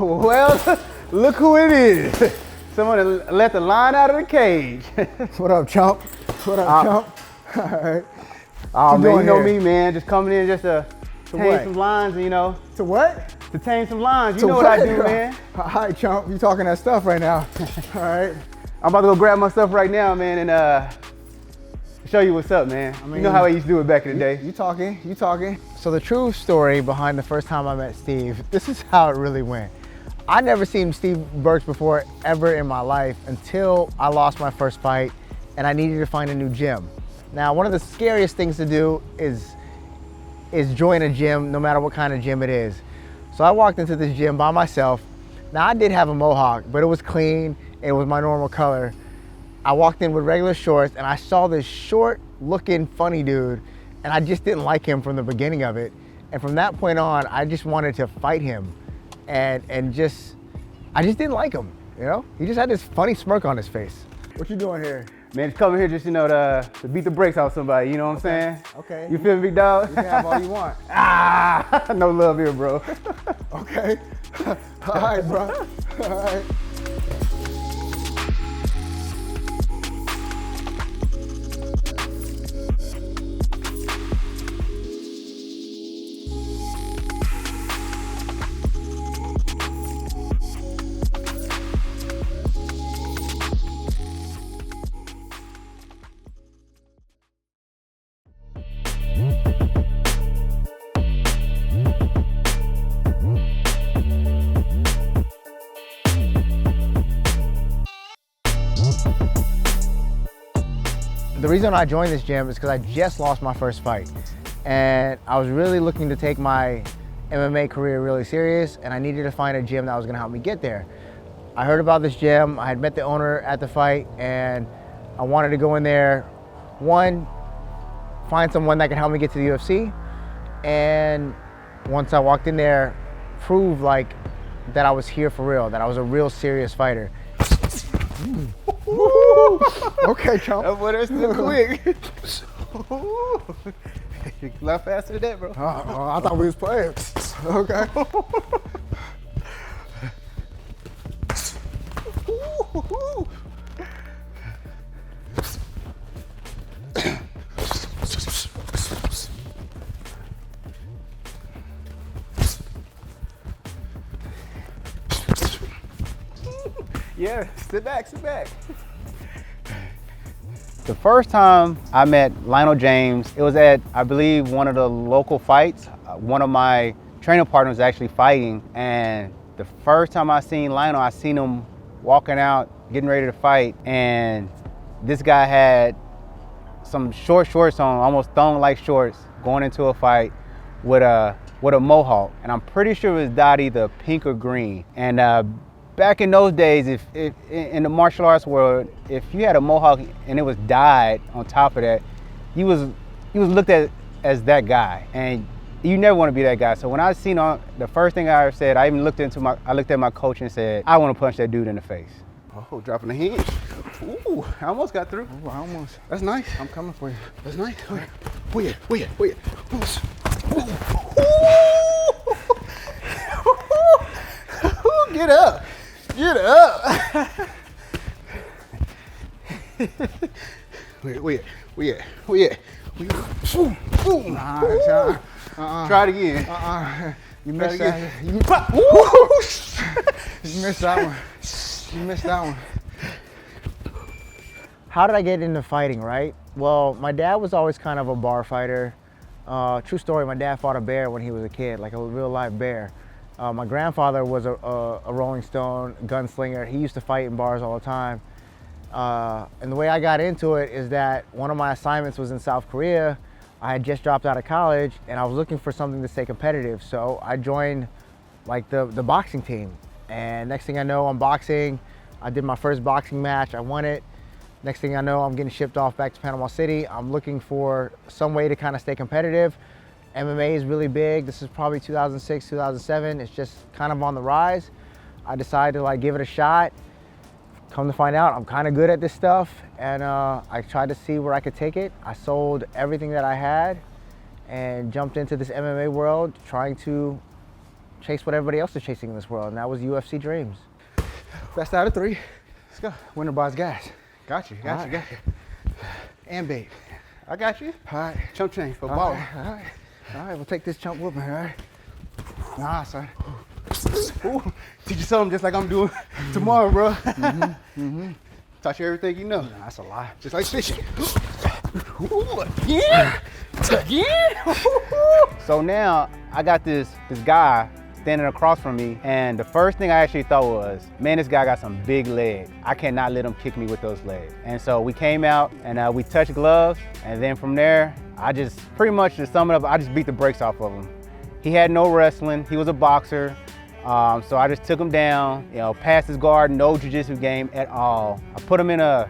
Well, look who it is. Someone let the lion out of the cage. What up, chump? What up, chump? All right. Oh, man, you know me, man. Just coming in just to tame what? some lions, you know. To what? To tame some lions. You To know what I do, man. All right, chump. You talking that stuff right now. All right. I'm about to go grab my stuff right now, man, and show you what's up, man. I mean, you know how I used to do it back in the day. You talking. So the true story behind the first time I met Steve, this is how it really went. I never seen Steve Burks before ever in my life until I lost my first fight and I needed to find a new gym. Now, one of the scariest things to do is join a gym, no matter what kind of gym it is. So I walked into this gym by myself. Now, I did have a mohawk, but it was clean. It was my normal color. I walked in with regular shorts and I saw this short looking funny dude and I just didn't like him from the beginning of it. And from that point on, I just wanted to fight him and I just didn't like him, you know? He just had this funny smirk on his face. What you doing here? Man, just coming here just, you know, to beat the brakes out somebody, you know what I'm saying? Okay. You feel me, big dog? You can have all you want. No love here, bro. Okay. All right, bro. All right. The reason I joined this gym is because I just lost my first fight. And I was really looking to take my MMA career really serious, and I needed to find a gym that was gonna help me get there. I heard about this gym, I had met the owner at the fight, and I wanted to go in there, one, find someone that could help me get to the UFC, and once I walked in there, prove like that I was here for real, that I was a real serious fighter. Okay, chump. That boy, that's still quick. You a lot faster than that, bro. I thought we was playing. Okay. Yeah, sit back, sit back. The first time I met Lionel James, it was at, I believe, one of the local fights. One of my training partners was actually fighting, and the first time I seen Lionel, I seen him walking out, getting ready to fight, and this guy had some short shorts on, almost thong-like shorts, going into a fight with a mohawk, and I'm pretty sure it was dyed either pink or green. And back in those days, if in the martial arts world, if you had a mohawk and it was dyed on top of that, he was looked at as that guy, and you never want to be that guy. So when I seen on the first thing I ever said, I looked at my coach and said, I want to punch that dude in the face. Oh, dropping the hinge. Ooh, I almost got through. Ooh, I almost. That's nice. I'm coming for you. That's nice. Where you? Get up. Get up. Where you at? Try it again. You missed that. You missed that one. You missed that one. How did I get into fighting, right? Well, my dad was always kind of a bar fighter. True story, my dad fought a bear when he was a kid, like a real live bear. My grandfather was a Rolling Stone gunslinger. He used to fight in bars all the time. And the way I got into it is that one of my assignments was in South Korea. I had just dropped out of college and I was looking for something to stay competitive. So I joined like the boxing team. And next thing I know, I'm boxing. I did my first boxing match, I won it. Next thing I know, I'm getting shipped off back to Panama City. I'm looking for some way to kind of stay competitive. MMA is really big. This is probably 2006, 2007. It's just kind of on the rise. I decided to like give it a shot. Come to find out, I'm kind of good at this stuff. And I tried to see where I could take it. I sold everything that I had and jumped into this MMA world, trying to chase what everybody else is chasing in this world, and that was UFC dreams. Best out of 3. Let's go. Winner buys gas. Got you. And bait. I got you. All right. Chump change for All ball. right. We'll take this chump whooping, all right? Nah, son. Ooh, teach you something just like I'm doing tomorrow, bro. Taught you everything you know. Nah, that's a lie. Just like fishing. Ooh, again? Again? So now I got this guy standing across from me, and the first thing I actually thought was, man, this guy got some big legs. I cannot let him kick me with those legs. And so we came out and we touched gloves, and then from there, I just pretty much, to sum it up, I just beat the brakes off of him. He had no wrestling, he was a boxer, so I just took him down, past his guard, no jiu-jitsu game at all. I put him in a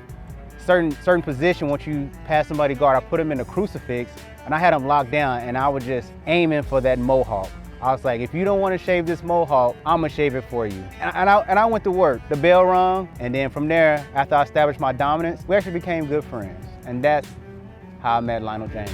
certain position. Once you pass somebody's guard, I put him in a crucifix, and I had him locked down, and I was just aiming for that mohawk. I was like, if you don't want to shave this mohawk, I'm gonna shave it for you. And I went to work. The bell rung, and then from there, after I established my dominance, we actually became good friends. And that's how I met Lionel James.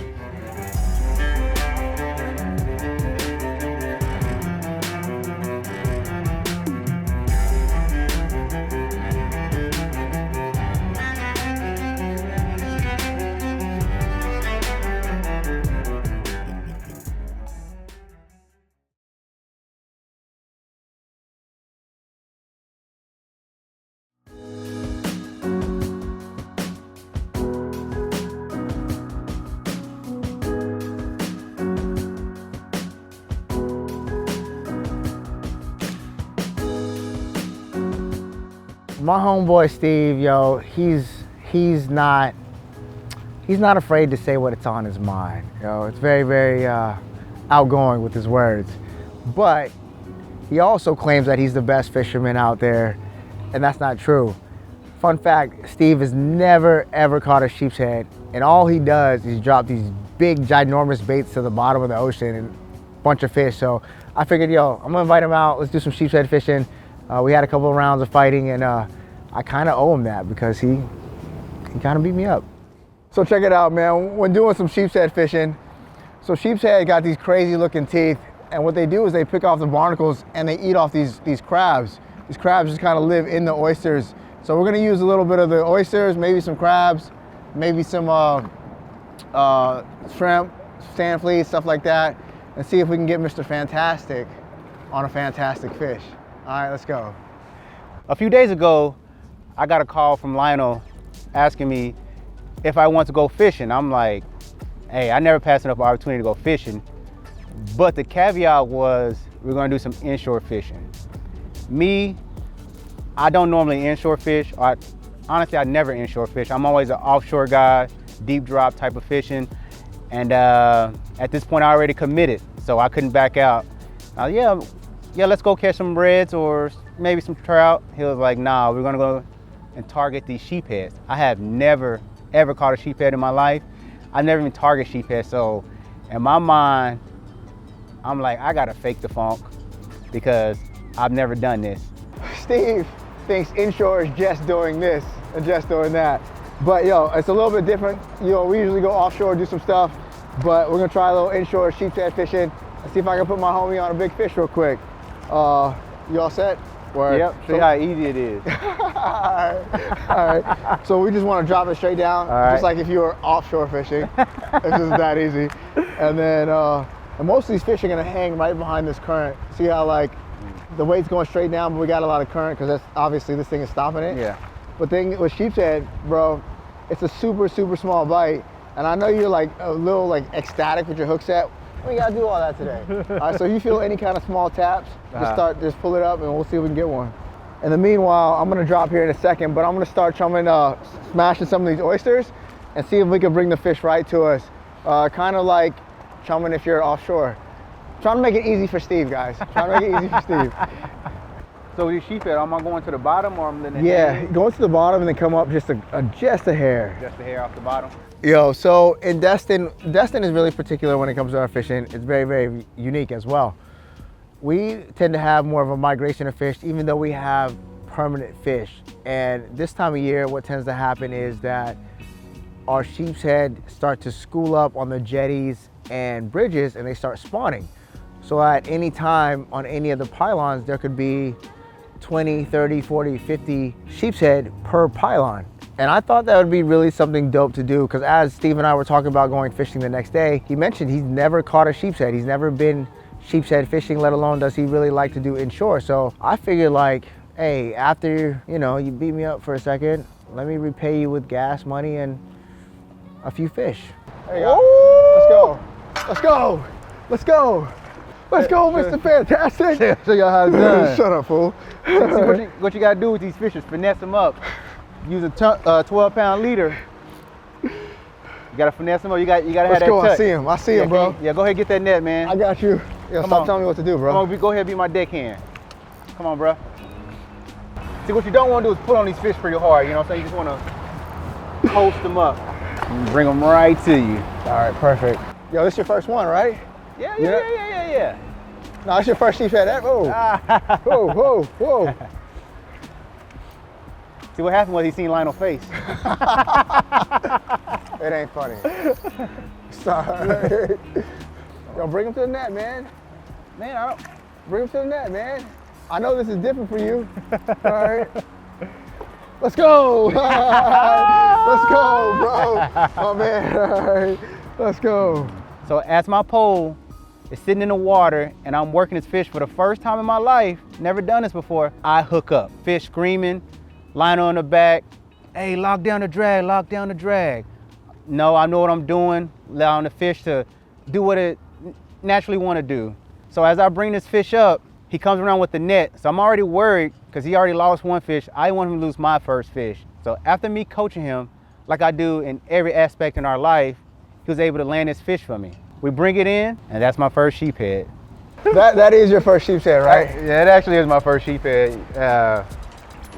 My homeboy Steve, yo, he's not afraid to say what's on his mind. It's very outgoing with his words. But he also claims that he's the best fisherman out there, and that's not true. Fun fact, Steve has never ever caught a sheep's head, and all he does is drop these big ginormous baits to the bottom of the ocean and a bunch of fish. So I figured, I'm gonna invite him out, let's do some sheep's head fishing. We had a couple of rounds of fighting, and I kind of owe him that because he kind of beat me up. So check it out, man. When doing some sheep's head fishing, so sheep's head got these crazy looking teeth, and what they do is they pick off the barnacles and they eat off these crabs. These crabs just kind of live in the oysters. So we're gonna use a little bit of the oysters, maybe some crabs, maybe some shrimp, sand fleas, stuff like that, and see if we can get Mr. Fantastic on a fantastic fish. All right, let's go. A few days ago, I got a call from Lionel asking me if I want to go fishing. I'm like, hey, I never passed up an opportunity to go fishing, but the caveat was we're gonna do some inshore fishing. Me, I don't normally inshore fish. Honestly, I never inshore fish. I'm always an offshore guy, deep drop type of fishing. And at this point, I already committed, so I couldn't back out. Yeah, let's go catch some reds or maybe some trout. He was like, nah, we're gonna go and target these sheepheads. I have never, ever caught a sheephead in my life. I never even target sheephead, so in my mind, I'm like, I gotta fake the funk because I've never done this. Steve thinks inshore is just doing this and just doing that. But it's a little bit different. We usually go offshore, do some stuff, but we're gonna try a little inshore sheephead fishing and see if I can put my homie on a big fish real quick. You all set? Word. Yep, see how easy it is. All right. So we just want to drop it straight down, just like if you were offshore fishing. It's just that easy. And then, and most of these fish are gonna hang right behind this current. See how the weight's going straight down, but we got a lot of current because that's obviously this thing is stopping it. Yeah. But thing with sheep's head, bro, it's a super small bite. And I know you're like a little ecstatic with your hook set. We gotta do all that today. All right, so if you feel any kind of small taps, just pull it up and we'll see if we can get one. In the meanwhile, I'm gonna drop here in a second, but I'm gonna start smashing some of these oysters and see if we can bring the fish right to us. Kind of like chumming if you're offshore. Trying to make it easy for Steve, guys. Trying to make it easy for Steve. So with your sheephead, am I going to the bottom or I'm letting it hang? Going to the bottom and then come up just a hair. Just a hair off the bottom? So in Destin is really particular when it comes to our fishing. It's very unique as well. We tend to have more of a migration of fish, even though we have permanent fish. And this time of year, what tends to happen is that our sheep's head start to school up on the jetties and bridges and they start spawning. So at any time on any of the pylons, there could be 20, 30, 40, 50 sheep's head per pylon. And I thought that would be really something dope to do, because as Steve and I were talking about going fishing the next day, he mentioned he's never caught a sheep's head. He's never been sheep's head fishing, let alone does he really like to do inshore. So I figured like, hey, after, you beat me up for a second, let me repay you with gas money and a few fish. There you go. Let's go. Let's go. Let's go. Let's go, Mr. Fantastic. Show y'all how it's done. Shut up, fool. See, what you gotta do with these fish is finesse them up. Use a 12-pound leader. You gotta finesse them up. You gotta have that touch. I see him, bro. Yeah, go ahead and get that net, man. I got you. Yeah, stop telling me what to do, bro. Come on, go ahead and be my deckhand. Come on, bro. See, what you don't want to do is pull on these fish pretty hard. You know what I'm saying? You just want to coast them up and bring them right to you. All right, perfect. Yo, this your first one, right? Yeah. No, it's your first sheep's head. Whoa. Whoa. See, what happened was he seen Lionel's face. It ain't funny. Sorry. Yo, bring him to the net, man. Man, I don't. Bring him to the net, man. I know this is different for you. All right. Let's go. Let's go, bro. Oh, man. All right. Let's go. So as my pole is sitting in the water and I'm working this fish for the first time in my life, never done this before, I hook up. Fish screaming, Lionel on the back, hey, lock down the drag, lock down the drag. No, I know what I'm doing, allowing the fish to do what it naturally want to do. So as I bring this fish up, he comes around with the net. So I'm already worried because he already lost one fish. I didn't want him to lose my first fish. So after me coaching him, like I do in every aspect in our life, he was able to land this fish for me. We bring it in, and that's my first sheephead. That is your first sheep's head, right? Yeah, it actually is my first sheephead.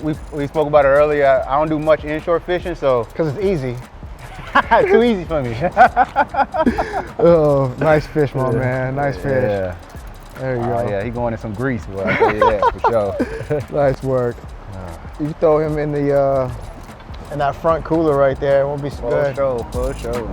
We spoke about it earlier. I don't do much inshore fishing, so. Because it's easy. Too easy for me. Oh, nice fish, my man. Nice fish. Yeah. There you go. Yeah, he going in some grease, boy. I'll tell you that for sure. Nice work. You throw him in the in that front cooler right there. It won't be so good. For sure.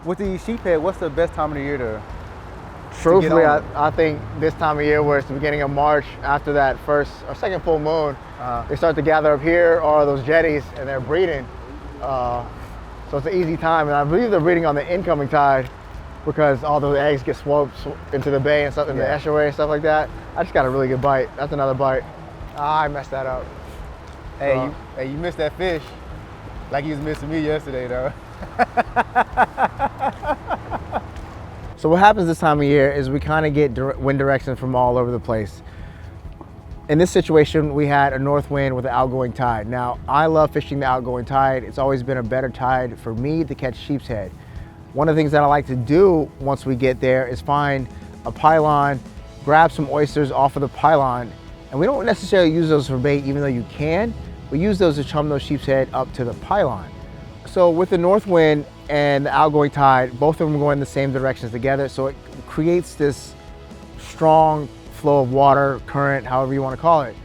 With the sheephead, what's the best time of the year to Truthfully, on I think this time of year, where it's the beginning of March, after that first or second full moon, they start to gather up here or those jetties and they're breeding. So it's an easy time. And I believe they're breeding on the incoming tide because all those eggs get swapped into the bay and stuff, in the estuary and stuff like that. I just got a really good bite. That's another bite. I messed that up. Hey, you missed that fish like you was missing me yesterday, though. So what happens this time of year is we kind of get wind direction from all over the place. In this situation, we had a north wind with an outgoing tide. Now, I love fishing the outgoing tide. It's always been a better tide for me to catch sheep's head. One of the things that I like to do once we get there is find a pylon, grab some oysters off of the pylon, and we don't necessarily use those for bait, even though you can. We use those to chum those sheep's head up to the pylon. So with the north wind and the outgoing tide, both of them go in the same directions together, so it creates this strong flow of water, current, however you want to call it.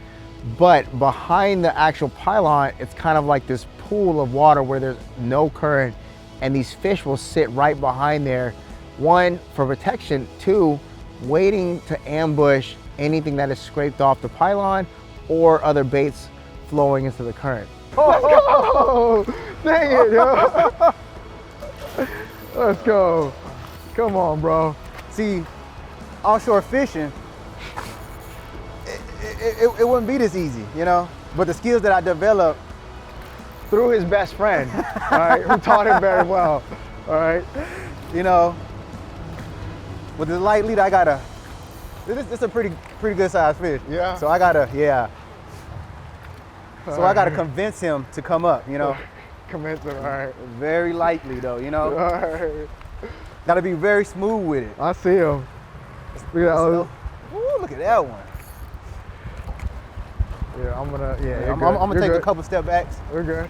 But behind the actual pylon, it's kind of like this pool of water where there's no current, and these fish will sit right behind there. One, for protection. Two, waiting to ambush anything that is scraped off the pylon or other baits flowing into the current. Oh, dang it, yo. Let's go. Come on, bro. See, offshore fishing, it wouldn't be this easy, you know? But the skills that I developed Through his best friend, all right, who taught him very well, all right? you know, with the light lead, this is a pretty good sized fish. Yeah. So I gotta convince him to come up, you know? Commence it, all right. Very lightly though, you know? All right. Gotta be very smooth with it. I see him. Look at that. Ooh, look at that one. Yeah, I'm gonna. Yeah, I'm gonna take a couple step backs. We're good.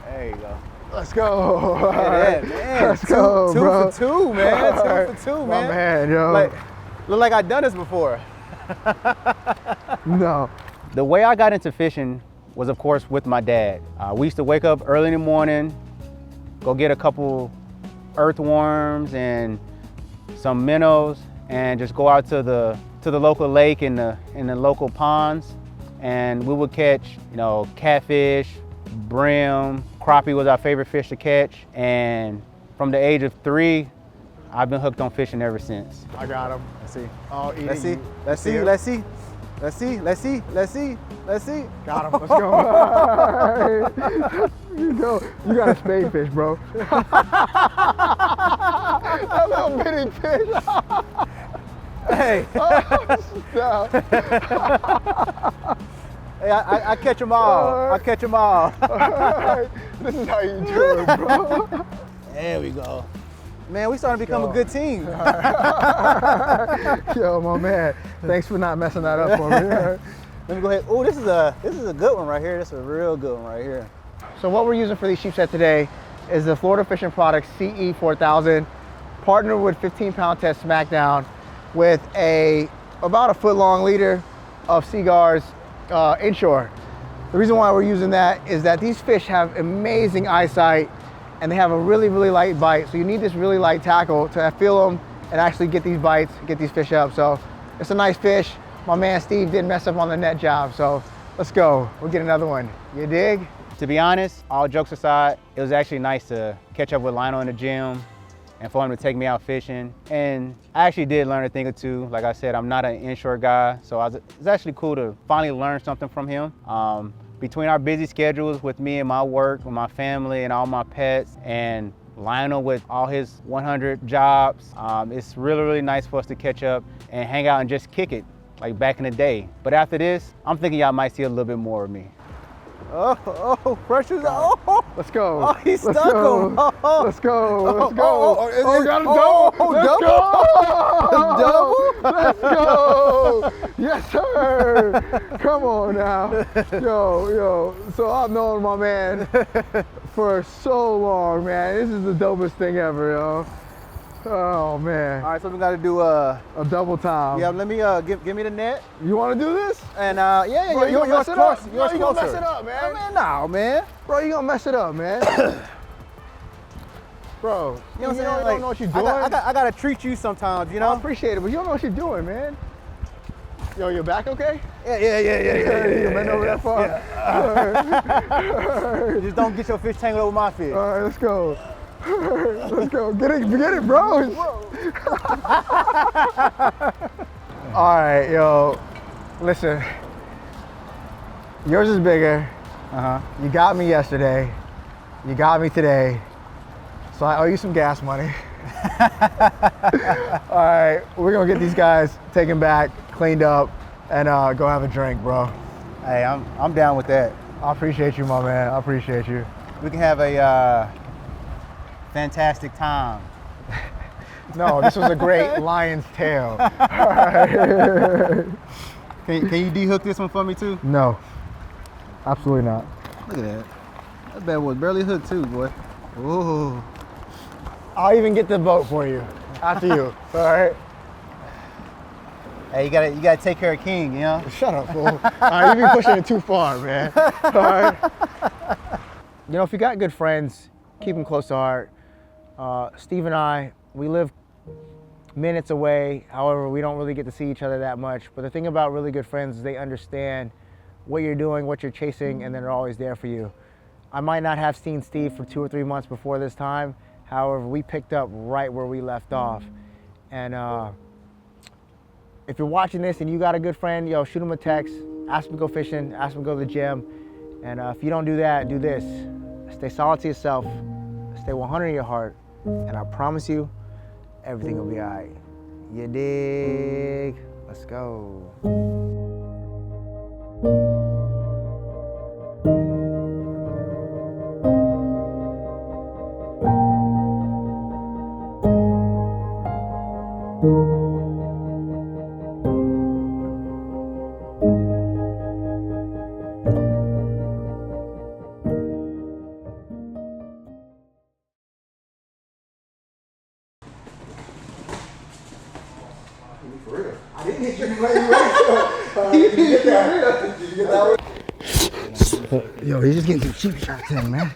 There you go. Let's go. Look at that, man. Let's go, two bro. for two, man. 2 for 2, man. My man, yo. Like, look like I've done this before. No. The way I got into fishing was, of course, with my dad. We used to wake up early in the morning, go get a couple earthworms and some minnows, and just go out to the local lake and the local ponds, and we would catch, you know, catfish, brim, crappie was our favorite fish to catch, and from the age of 3, I've been hooked on fishing ever since. I got him. Let's see. Oh, Let's see. Let's see. Let's see. Let's see. Let's see. Let's see. Let's see. Got him. Let's go. You go. You got a spade fish, bro. A little bitty fish. Hey. Oh, Hey, I catch them all. I catch them all. This is how you do it, bro. There we go. Man, we starting to become a good team. Yo, my man. Thanks for not messing that up for me. Let me go ahead. Oh, this is a good one right here. This is a real good one right here. So what we're using for these sheep set today is the Florida Fishing Products CE 4000, partnered with 15-pound test Smackdown with about a foot-long leader of Seaguar's inshore. The reason why we're using that is that these fish have amazing eyesight and they have a really, really light bite. So you need this really light tackle to feel them and actually get these bites, get these fish up. So it's a nice fish. My man Steve didn't mess up on the net job. So let's go, we'll get another one. You dig? To be honest, all jokes aside, it was actually nice to catch up with Lionel in the gym and for him to take me out fishing. And I actually did learn a thing or two. Like I said, I'm not an inshore guy, so it's actually cool to finally learn something from him. Between our busy schedules with me and my work, with my family and all my pets, and Lionel with all his 100 jobs, it's really, really nice for us to catch up and hang out and just kick it like back in the day. But after this, I'm thinking y'all might see a little bit more of me. Oh, pressure's oh. Let's go. Oh, he stuck him. Oh. Let's go. Let's go. Oh, got him. Let's go. Let's go. Yes, sir. Come on now. Yo. So I've known my man for so long, man. This is the dopest thing ever, yo. Oh, man. All right, so we got to do a double time. Yeah, let me give me the net. You want to do this? And yeah, bro, you mess it up. Yours You gonna mess it up, man. Man, no, man. Bro, you gonna mess it up, man. Bro, You know what I'm saying? you don't know what you're doing. I got to treat you sometimes, you know? I appreciate it, but you don't know what you're doing, man. Yo, your back okay? Yeah. You bend over that far? Yeah. Just don't get your fish tangled over my fish. All right, let's go. Let's go. Get it, bro. All right, yo. Listen. Yours is bigger. You got me yesterday. You got me today. So I owe you some gas money. All right, we're gonna get these guys taken back, cleaned up, and go have a drink, bro. Hey, I'm down with that. I appreciate you, my man. I appreciate you. We can have a fantastic time. No, this was a great lion's tail. All right. Can you de-hook this one for me too? No, absolutely not. Look at that. That bad boy's barely hooked too, boy. Ooh. I'll even get the boat for you after you. All right. Hey, you gotta take care of King, you know? Shut up, fool. All right, you've been pushing it too far, man. All right. You know, if you got good friends, keep them close to heart. Steve and I, we live minutes away. However, we don't really get to see each other that much. But the thing about really good friends is they understand what you're doing, what you're chasing, and then they're always there for you. I might not have seen Steve for 2 or 3 months before this time. However, we picked up right where we left off. And if you're watching this and you got a good friend, yo, shoot him a text, ask him to go fishing, ask him to go to the gym. And if you don't do that, do this. Stay solid to yourself, stay 100 in your heart, and I promise you, everything will be all right. You dig? Let's go. For real. I didn't hit you right away. Did you get that? Did you get that one? Yo, he's just getting some cheap shots in, man.